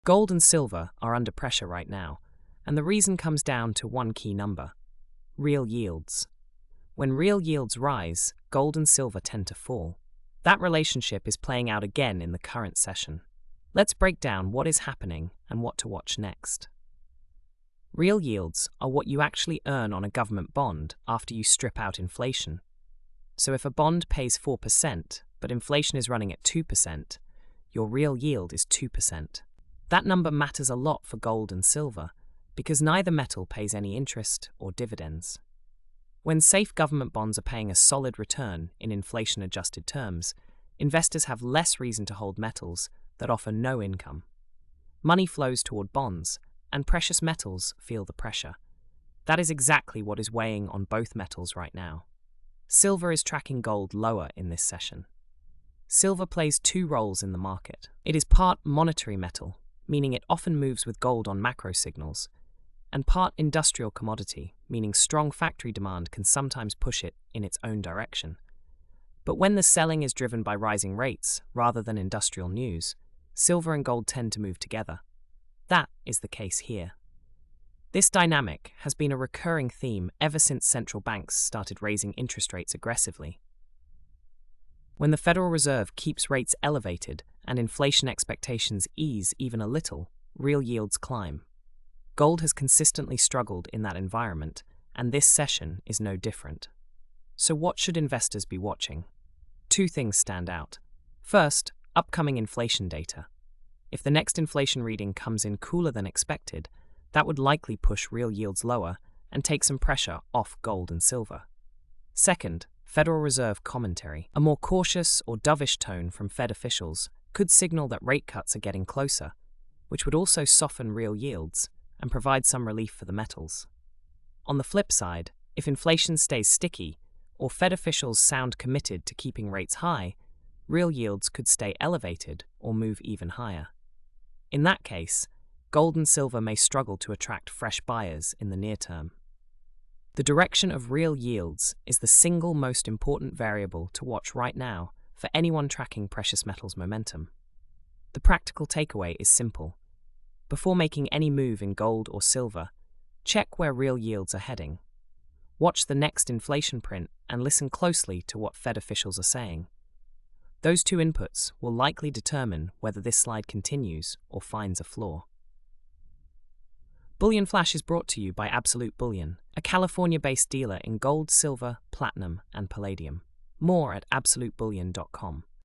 Gold and silver are under pressure right now, and the reason comes down to one key number: real yields. When real yields rise, gold and silver tend to fall. That relationship is playing out again in the current session. Let's break down what is happening and what to watch next. Real yields are what you actually earn on a government bond after you strip out inflation. So if a bond pays 4%, but inflation is running at 2%, your real yield is 2%. That number matters a lot for gold and silver, because neither metal pays any interest or dividends. When safe government bonds are paying a solid return in inflation-adjusted terms, investors have less reason to hold metals that offer no income. Money flows toward bonds, and precious metals feel the pressure. That is exactly what is weighing on both metals right now. Silver is tracking gold lower in this session. Silver plays two roles in the market. It is part monetary metal, meaning it often moves with gold on macro signals, and part industrial commodity, meaning strong factory demand can sometimes push it in its own direction. But when the selling is driven by rising rates rather than industrial news, silver and gold tend to move together. That is the case here. This dynamic has been a recurring theme ever since central banks started raising interest rates aggressively. When the Federal Reserve keeps rates elevated and inflation expectations ease even a little, real yields climb. Gold has consistently struggled in that environment, and this session is no different. So what should investors be watching? Two things stand out. First, upcoming inflation data. If the next inflation reading comes in cooler than expected, that would likely push real yields lower and take some pressure off gold and silver. Second, Federal Reserve commentary. A more cautious or dovish tone from Fed officials could signal that rate cuts are getting closer, which would also soften real yields and provide some relief for the metals. On the flip side, if inflation stays sticky or Fed officials sound committed to keeping rates high, real yields could stay elevated or move even higher. In that case, gold and silver may struggle to attract fresh buyers in the near term. The direction of real yields is the single most important variable to watch right now for anyone tracking precious metals momentum. The practical takeaway is simple. Before making any move in gold or silver, check where real yields are heading. Watch the next inflation print and listen closely to what Fed officials are saying. Those two inputs will likely determine whether this slide continues or finds a floor. Bullion Flash is brought to you by Absolute Bullion, a California-based dealer in gold, silver, platinum, and palladium. More at absolutebullion.com.